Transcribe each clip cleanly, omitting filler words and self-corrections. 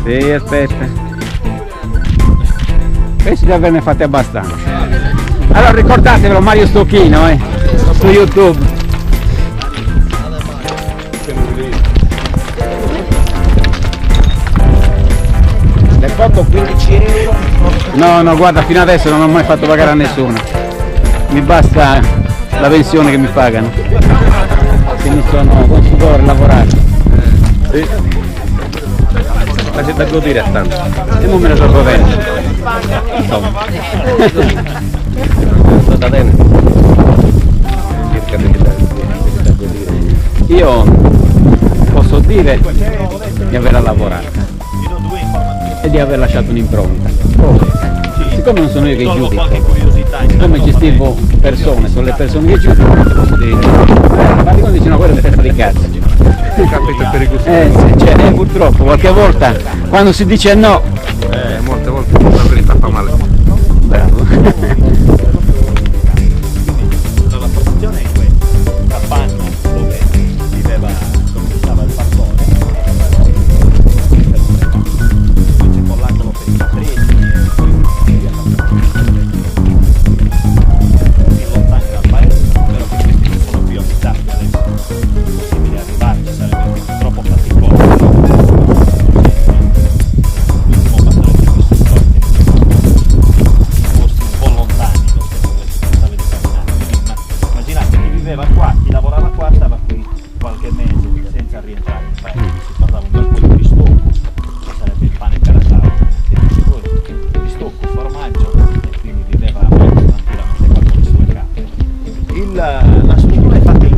Sì, aspetta. Penso di averne fatte abbastanza. Allora ricordatevelo, Mario Stocchino, su YouTube. Le foto 15 euro? No, guarda, fino adesso non ho mai fatto pagare a nessuno. Mi basta la pensione che mi pagano. Che mi sono consultore a lavorare. Sì. Ma c'è da godere a tanto. E non me ne sto godendo. Insomma. Io posso dire di averla lavorata e di aver lasciato un'impronta. Siccome non sono io che giudico, siccome gestivo persone, sono le persone che giudicano, posso dire ma quando dicono quello è testa di cazzo. Capita per i gusti. Cioè, purtroppo qualche volta quando si dice no, molte volte la verità fa male. bravo. La posizione è questa, capanna dove viveva, dove stava il pastore, invece con l'angolo per i capricci e poi via lontani dal paese, però che questi non sono più abitabili adesso, è possibile arrivarci, sarebbe troppo faticoso. L'ultimo pastore che ho visto posti un po' lontani dove si pensava di camminare. Quindi, immaginate chi viveva qua, chi lavorava qua stava qui qualche mese senza rientrare in paese, si parlava un bel po' di bistocco, che sarebbe il pane per la tavola, bistocco, formaggio, e quindi viveva molto tranquillamente qua con le sue capre. La struttura è fatta in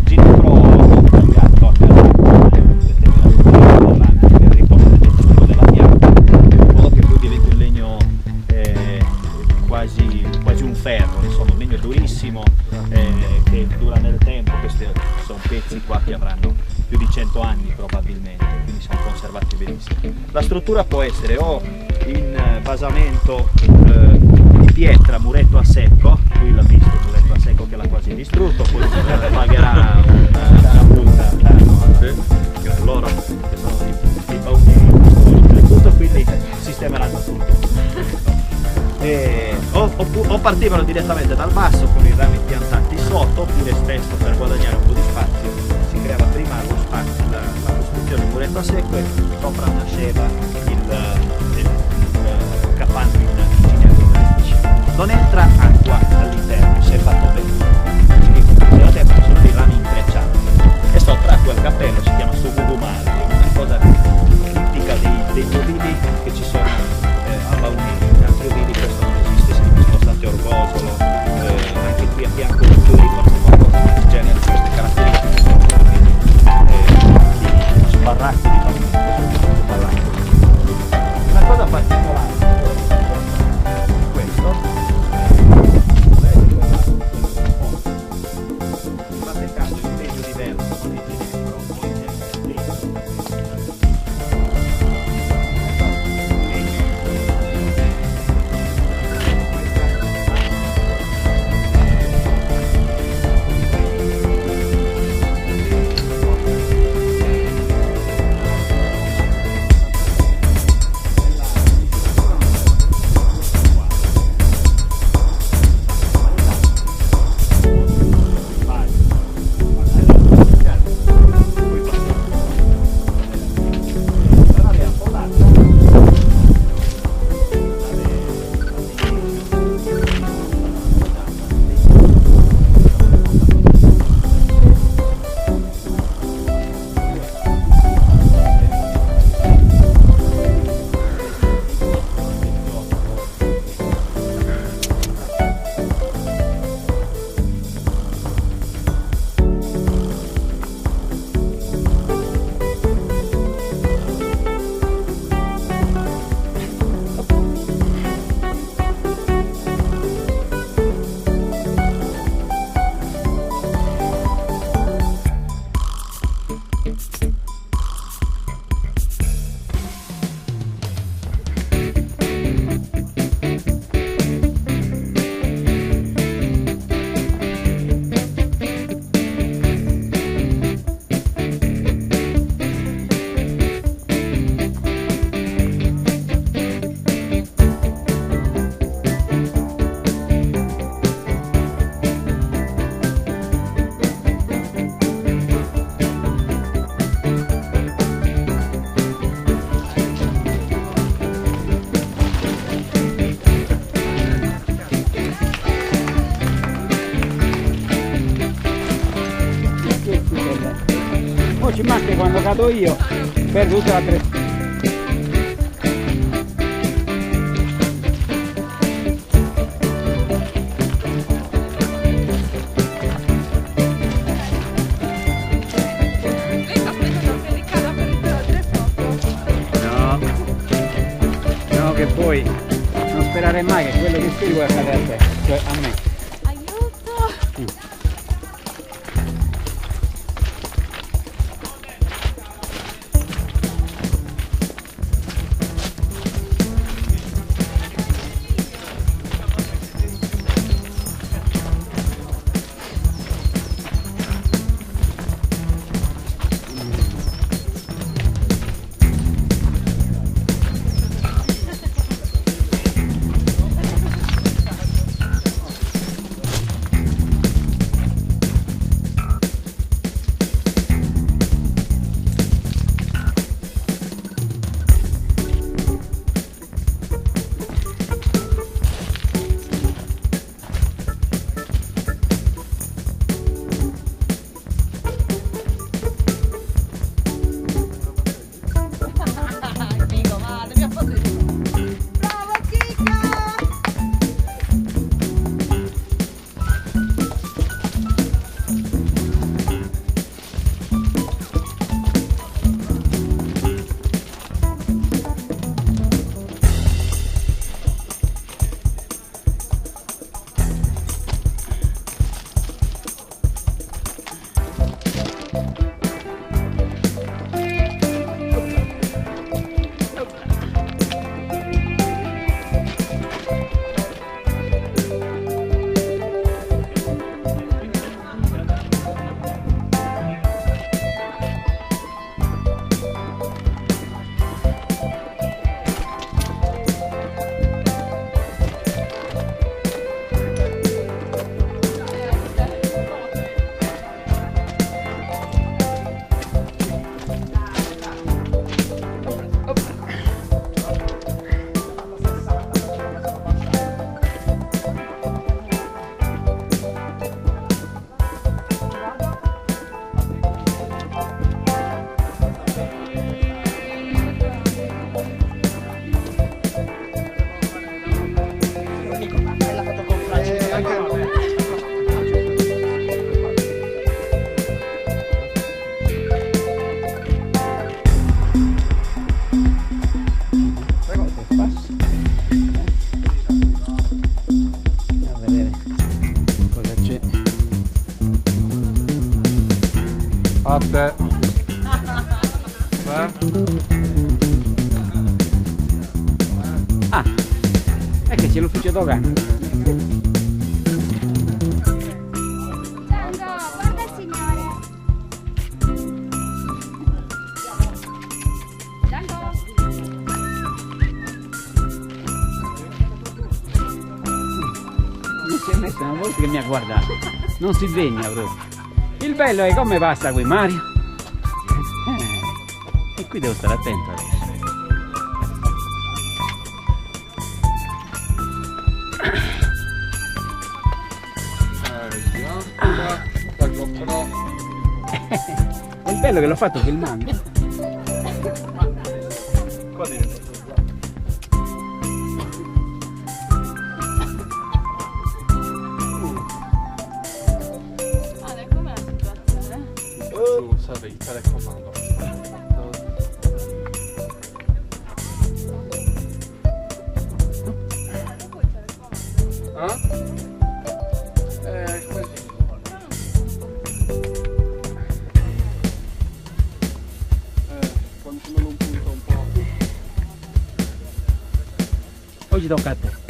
ginepro non tagliato per riportare dentro della pianta, in modo che poi diventi un legno quasi un ferro, insomma, un legno durissimo che dura nel tempo. Questi sono pezzi qua che avranno più di 100 anni probabilmente, quindi sono conservati benissimo. La struttura può essere o in basamento di pietra, muretto a secco, qui l'ha visto il muretto a secco che l'ha quasi distrutto, poi pagherà una multa a loro che sono di Baunei, tutto, quindi sistemeranno tutto. O partivano direttamente dal basso con i rami piantati sotto, oppure spesso per guadagnare un po' di spazio si creava prima lo spazio, la costruzione di muretto a secco e sopra nasceva il capanno in ginepro vecchi. Non entra acqua all'interno, se è fatto bene, quindi la terra sono dei rami intrecciati e sopra quel cappello si chiama sogugumale, è una cosa tipica degli ovili che ci sono a Baunei. In altri ovili questo non esiste, siamo spostati Orgosolo, anche qui a fianco di Fiori forse qualcosa del genere, queste caratteristiche sono di barraccu di pagato io per tutta la che poi non sperare mai che quello che speri vuoi accadere a te, cioè a me. Aiuto! A te. Ah, è che c'è l'ufficio dogana. Guarda il signore. Non si è messo una volta che mi ha guardato. Non si degna proprio. Il bello è come passa qui Mario. E qui devo stare attento adesso. È il bello che l'ho fatto filmando. Serve il telecomando. Così. Quantomeno un punto un po'. Oggi tocca a te.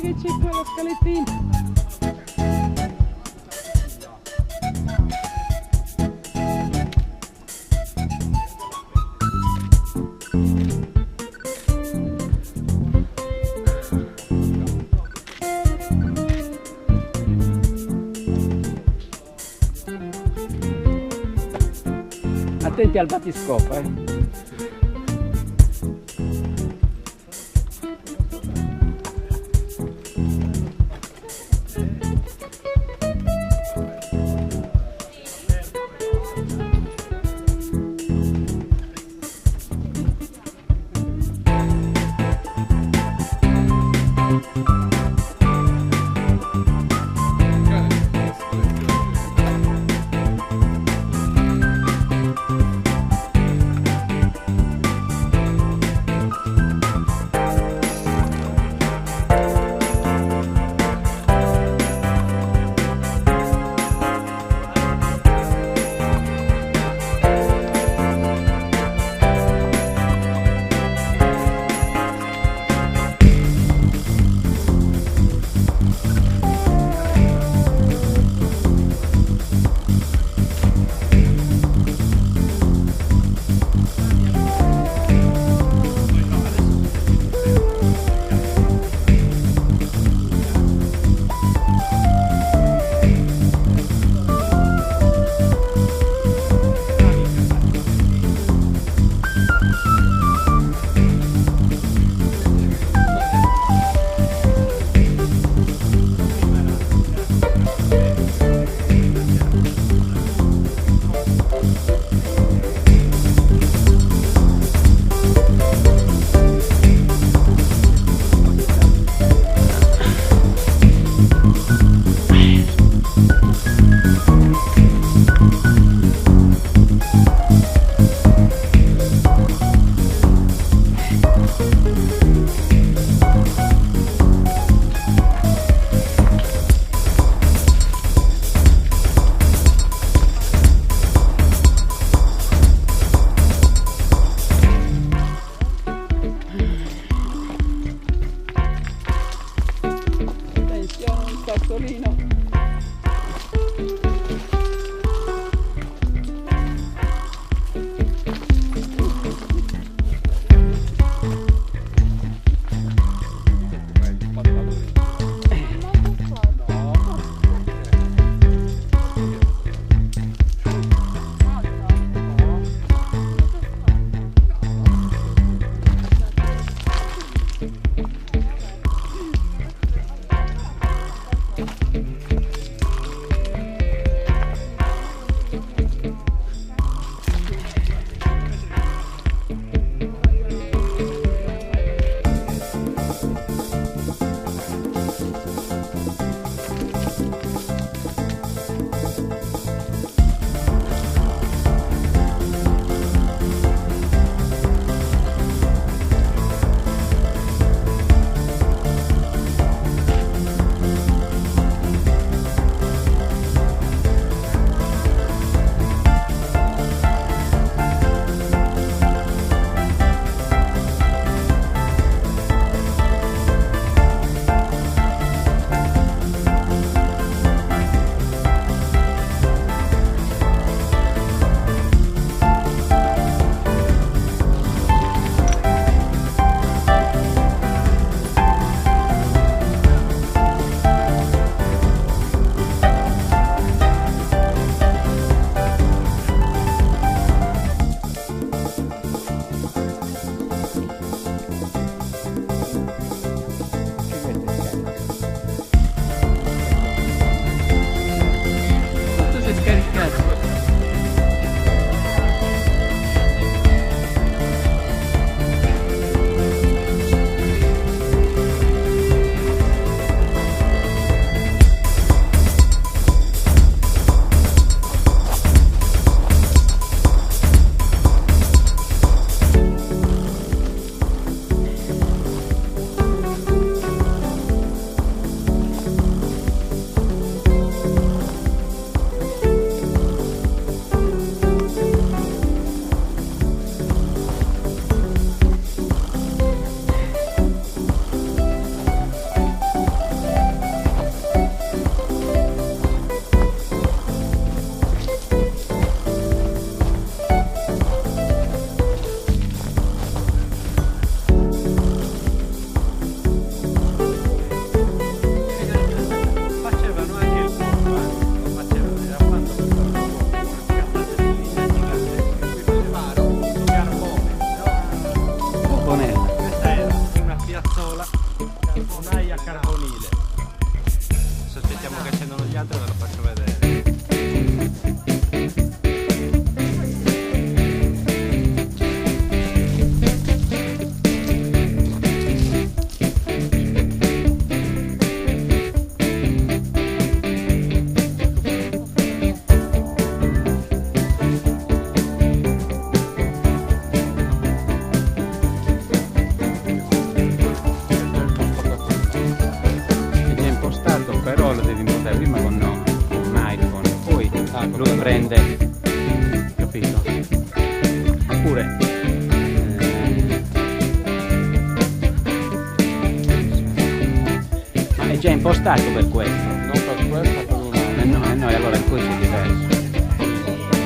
che c'è qua la scalettina. Attenti al battiscopo, Adesso aspettiamo che scendono gli altri e ve lo faccio vedere. Però lo devi impostare prima con un iPhone, poi lui prende, capito? Oppure ma è già impostato per questo? Non per questo, per una... no, allora il codice è diverso.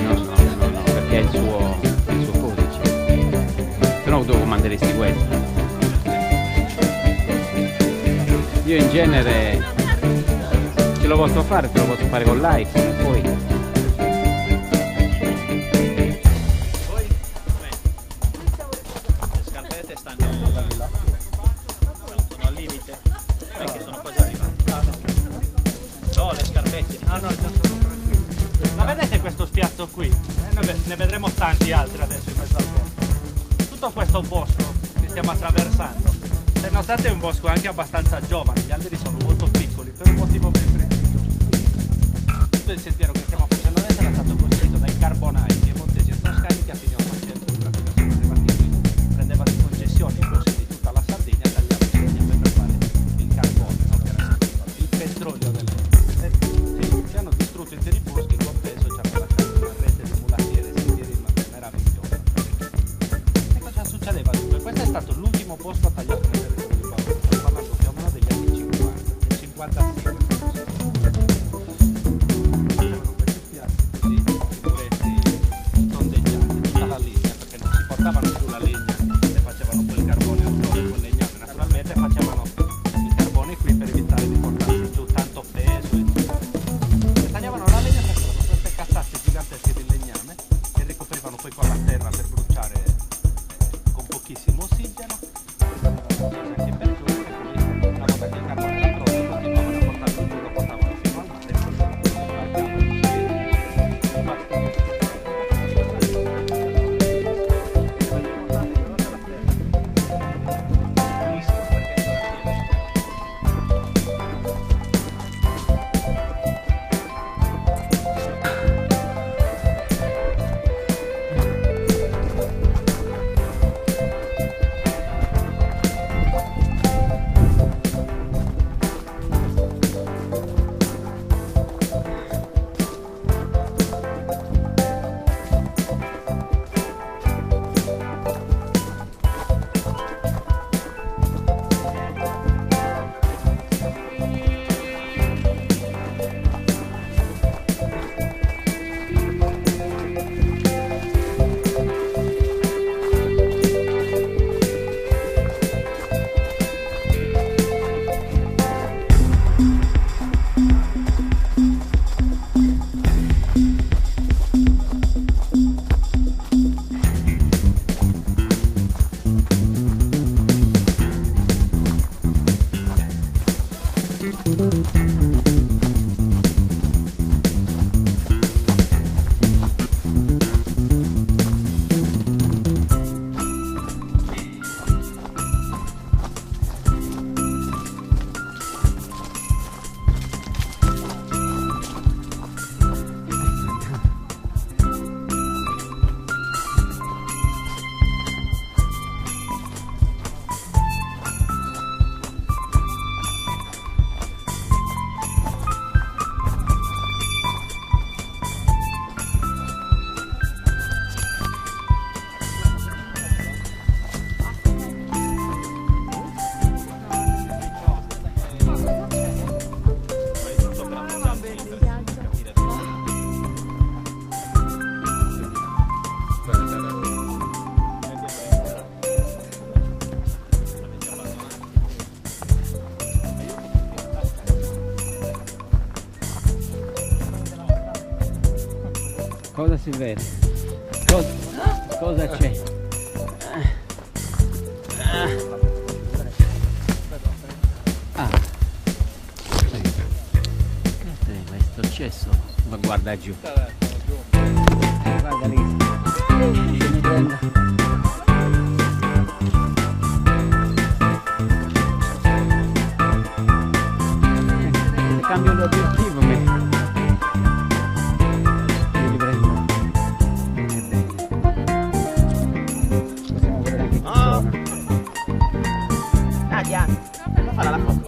No, perché è il suo codice. Se no dove manderesti questo? Io in genere ce lo posso fare con l'iPhone e poi le scarpette stanno al limite, che sono quasi arrivate. No, le scarpette. Ah no, ma vedete questo spiazzo qui? Ne vedremo tanti altri adesso in mezzo al bosco. Tutto questo bosco che stiamo attraversando, se notate è un bosco anche abbastanza giovane, gli alberi sono molto piccoli per un motivo ben preciso. Tutto il sentiero che stiamo facendo adesso era stato costruito dai carbonai piemontesi e toscani che a fine 800 sono arrivati qui, prendevano in concessione i boschi di tutta la Sardegna e tagliavano il legname per fare il carbone, no? Che era il petrolio delle sì, hanno distrutto interi boschi, in compenso ci hanno lasciato una rete di mulattiere e sentieri meravigliosa. E cosa succedeva dunque? Questo è stato l'ultimo bosco tagliato nel territorio di Baunei, stiamo parlando più o meno degli anni 50, del 56. Portavano giù la legna e facevano poi il carbone autonomo con legname, naturalmente facevano il carbone qui per evitare di portarsi giù tanto peso e tagliavano la legna, facevano queste cassate gigantesche di legname e ricoprivano poi con la terra per bruciare con pochissimo ossigeno anche per giù, e quindi una volta che il carbone era pronto continuavano a portarlo giù, lo portavano fino al mare e poi cosa si vede? Cosa c'è? successo? Ma guarda giù. Guarda lì. Se ne prenda. Se cambio l'obiettivo mi riprendo. Possiamo vedere anche qui zona. Dai, Diana, falla la foto.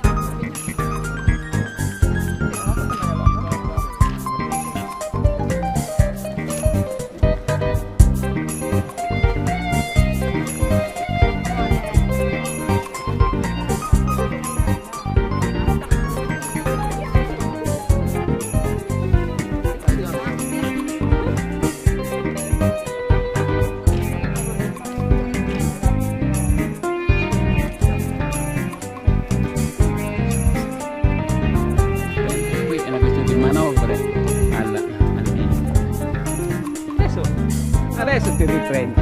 Adesso ti riprendi.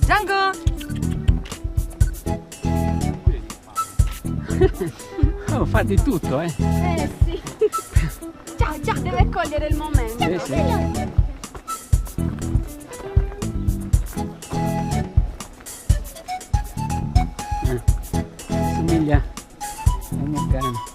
Django! Oh, fatti tutto, sì. Ciao, ciao, deve cogliere il momento. Sì, sì. Somiglia a un mio cane.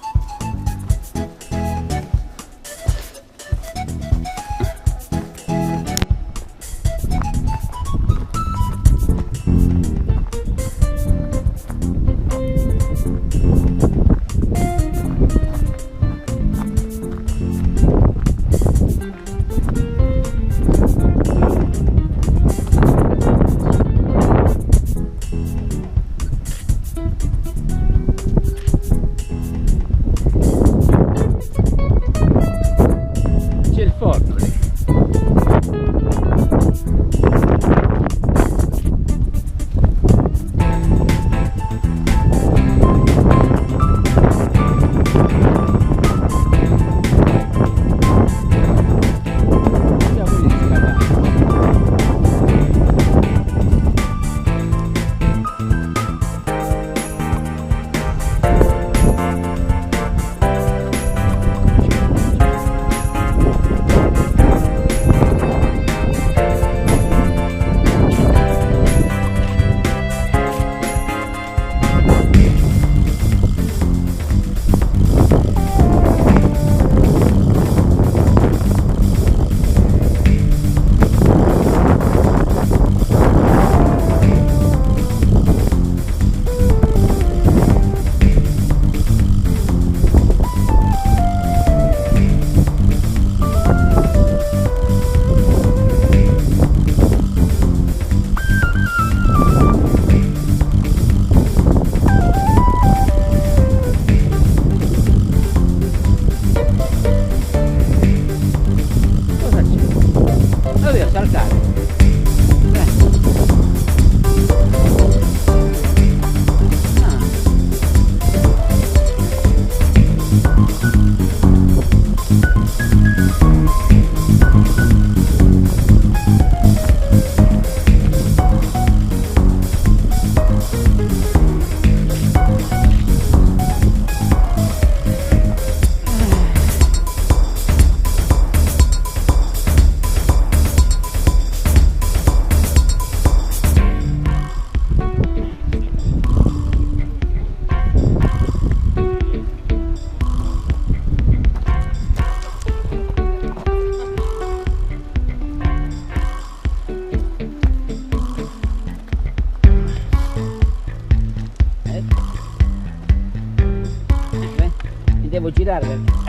devo girare.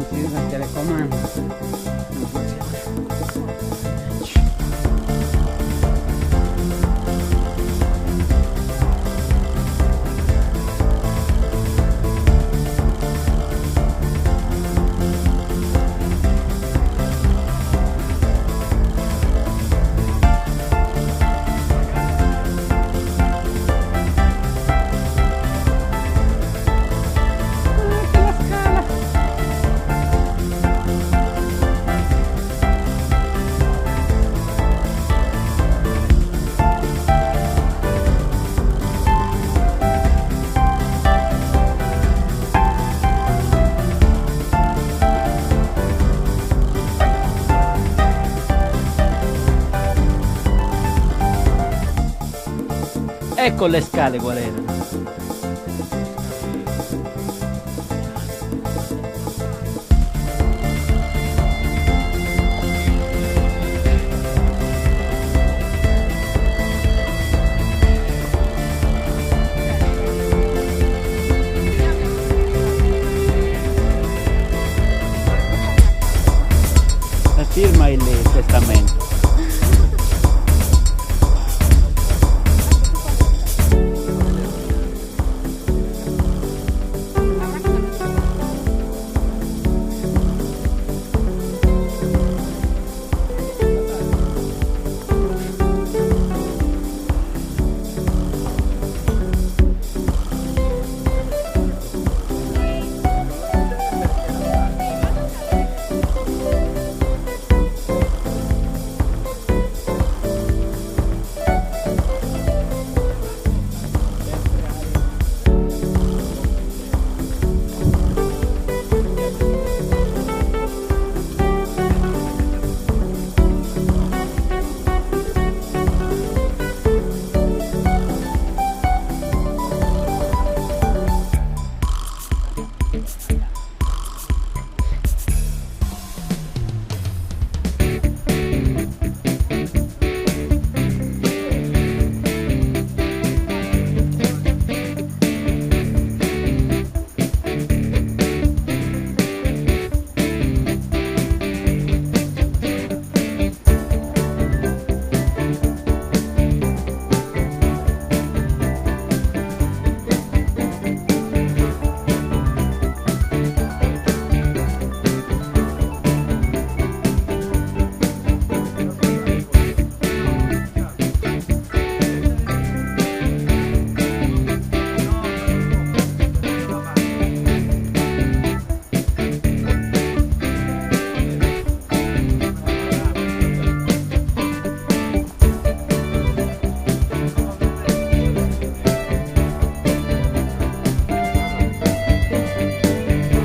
Si deve al telecomando. Ecco le scale qual erano. Firma il testamento.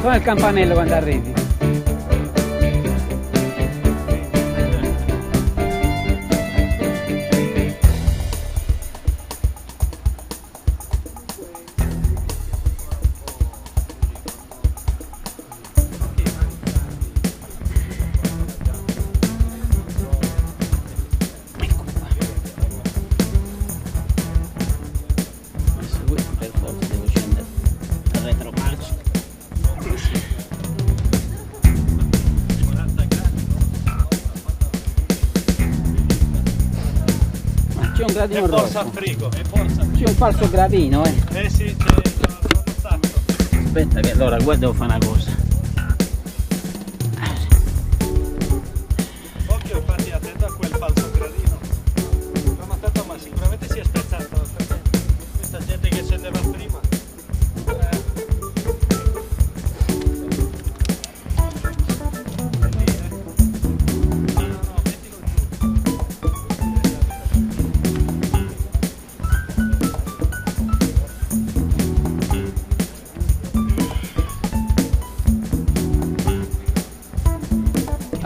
Suona il campanello quando arrivi. Per forza devo scendere al retromarcia. C'è un gradino rosso. A frigo, è forza. C'è un falso gradino, Sì, c'è notato. Aspetta che allora guarda, devo fare una cosa. Occhio, infatti, attento a quel falso gradino. L'ho notato, ma sicuramente si è spezzato. Perché questa gente che scendeva prima.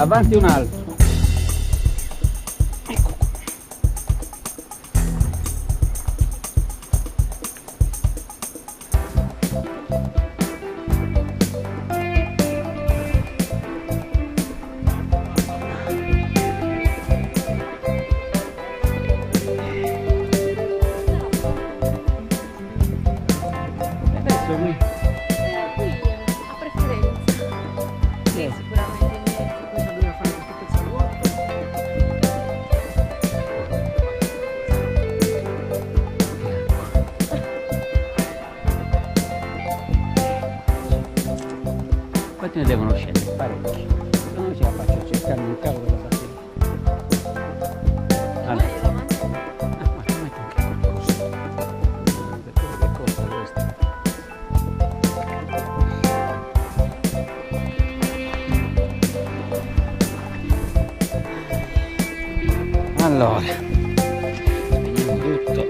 Avanti un altro. Ecco qua. Adesso qui. Qui a preferenza. Sì. Sicuramente cosa dobbiamo fare questo pezzo vuoto. Quanti ne devono scendere? Parecchi. Se no non ce la faccio a cercare un cavo della batteria. Allora. Ma come anche qualcosa? Per quello che costa questo. Allora, spegniamo tutto.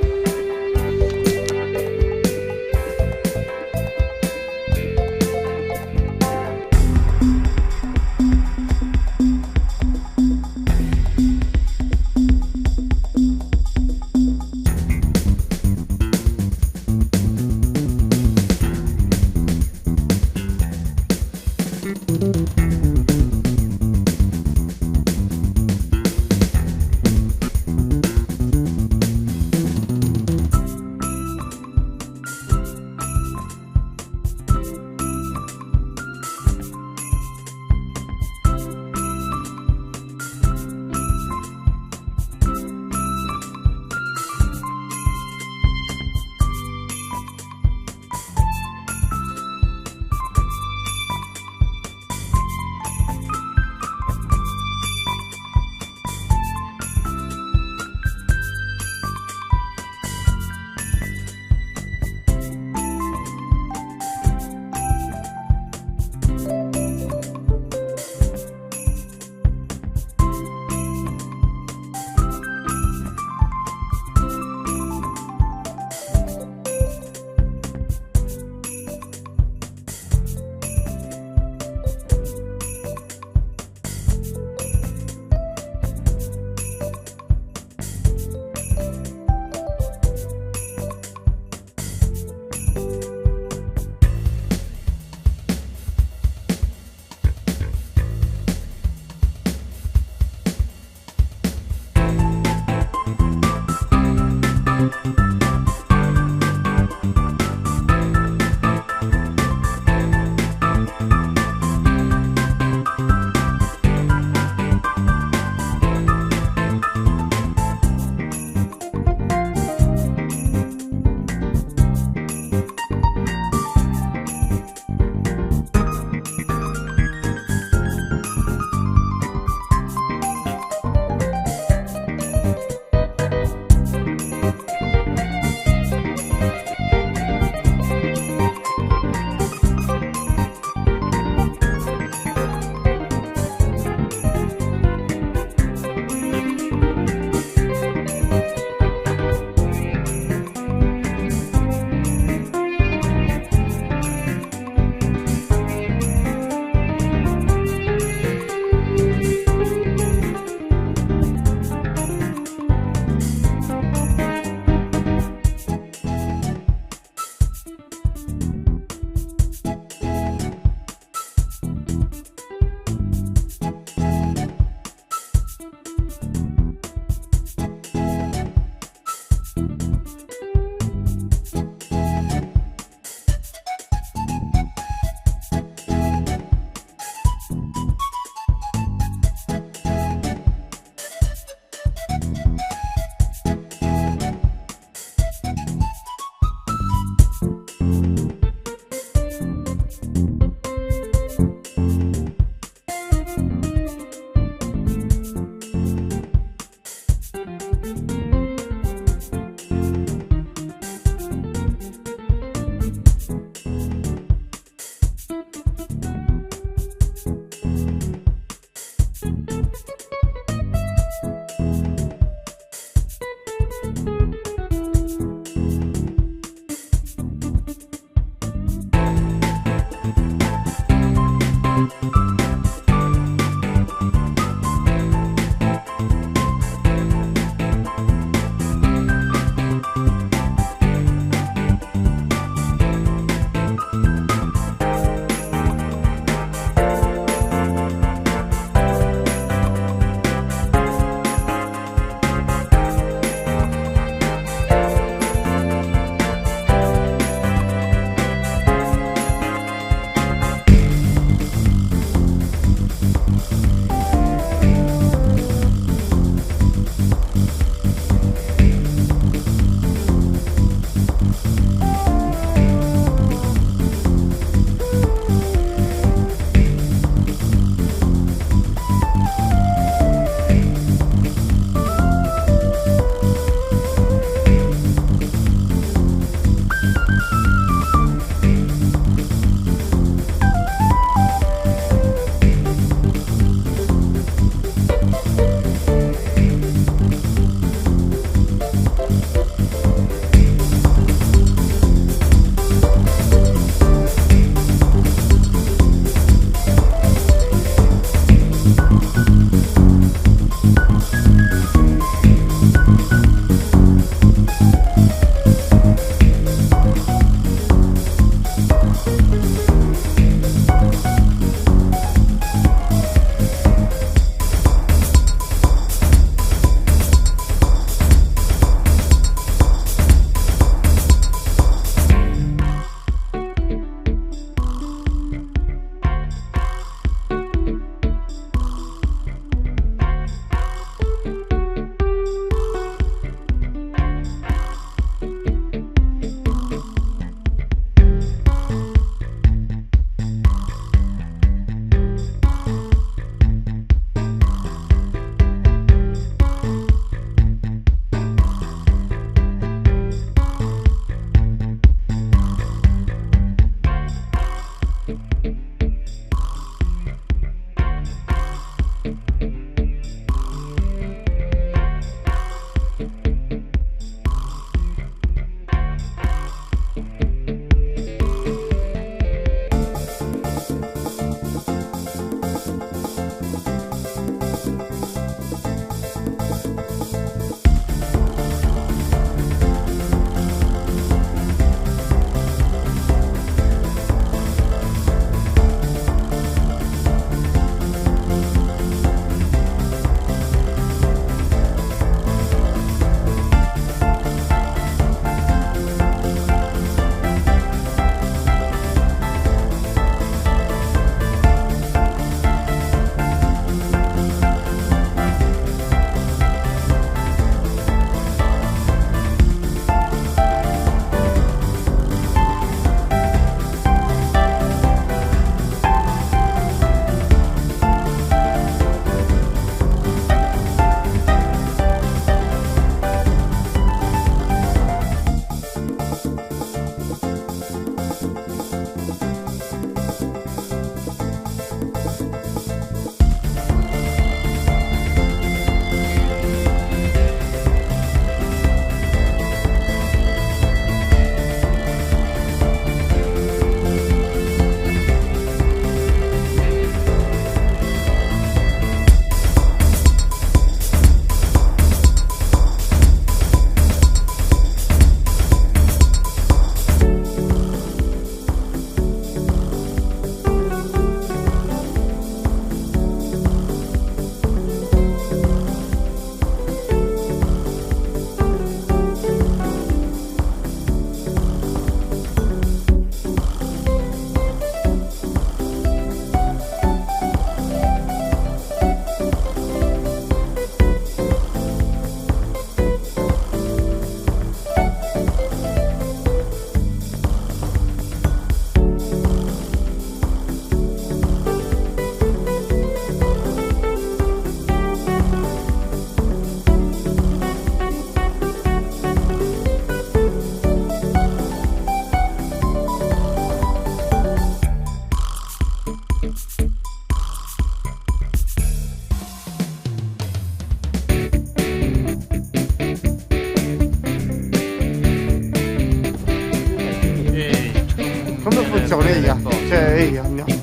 Come funziona? Eia? Cioè, eia, andiamo.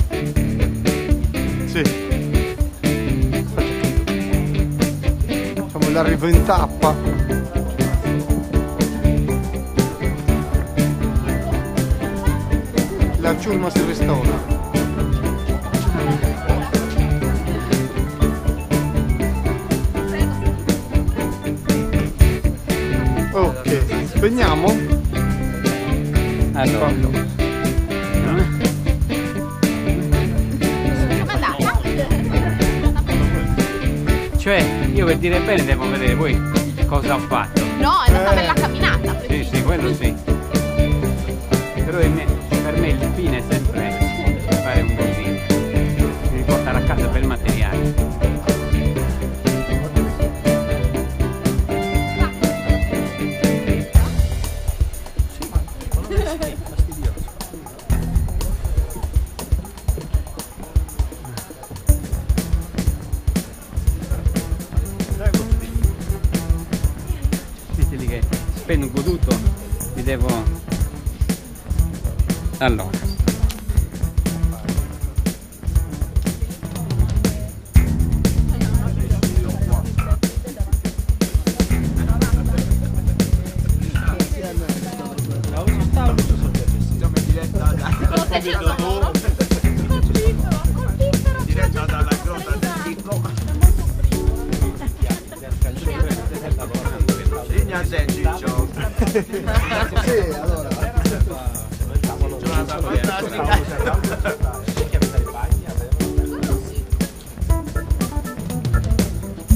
Sì. Facciamo l'arrivo in tappa. La ciurma si restaura. Ok, spegniamo? Allora, cioè, io per dire bene devo vedere voi cosa ho fatto. No, è una bella camminata. Sì, sì, quello sì. Però per me il fine è sempre fare un così, di riportare a casa bel materiale. Lì che appena goduto mi devo... Allora diretta dalla Grotta del Fico. Ciccio. Sì, allora. Giornata fantastica.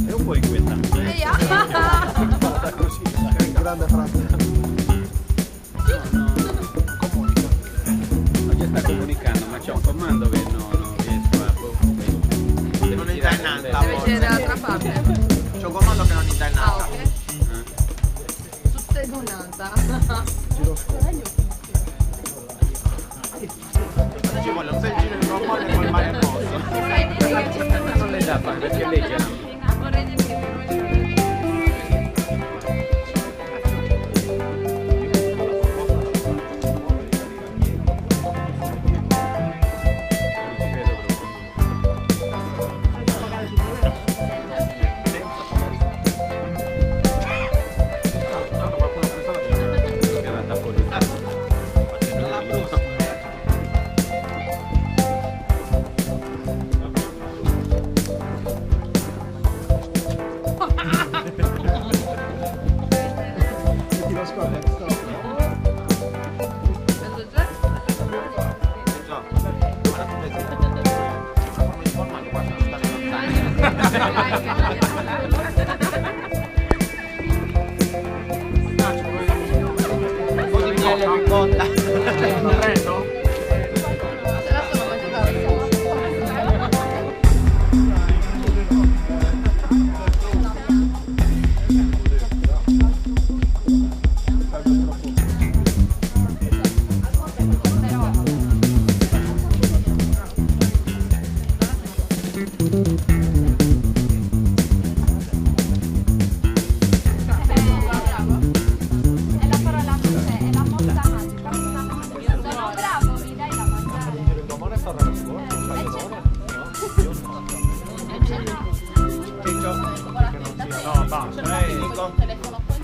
È un po' inquietante. Grande fratello. oggi sta comunicando, ma c'è un comando che non riesco a... Non è dannata. Deve essere dall'altra parte. C'è un comando che non è dannata. Ah, ok. Tutta donata. Ci vuole un bel giro di normale col mare mosso. Non le dà fare perché lei c'è...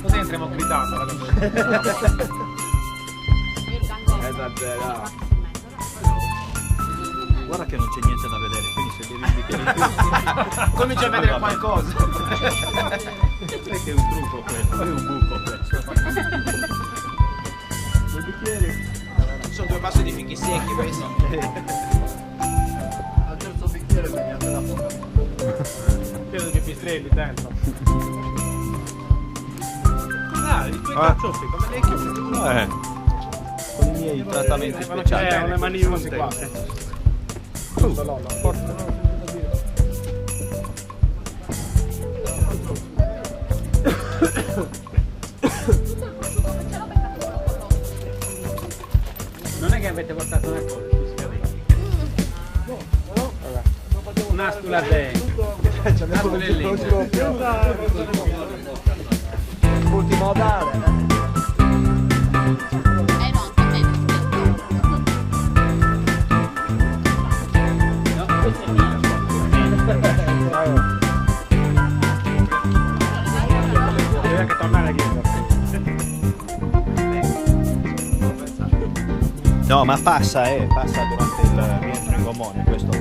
Così entriamo gridando, Esagerato. Guarda che non c'è niente da vedere, quindi se devi bicchiere comincia a vedere qualcosa. Perché è un trucco questo, è un buco questo. Due bicchieri. Ci sono due passi di fichi secchi questi. Al terzo bicchiere segnate la foto. Credo che pistrelli dentro. Ah, i tuoi carciofi come le chiude? Con i miei trattamenti speciali. Le mani così qua. Non è che avete portato una cosa, Un'astula dentro. Ultimo odale. No, también. No, questo è mio. Devi anche tornare dietro. No, ma passa durante il rientro in gommone, questo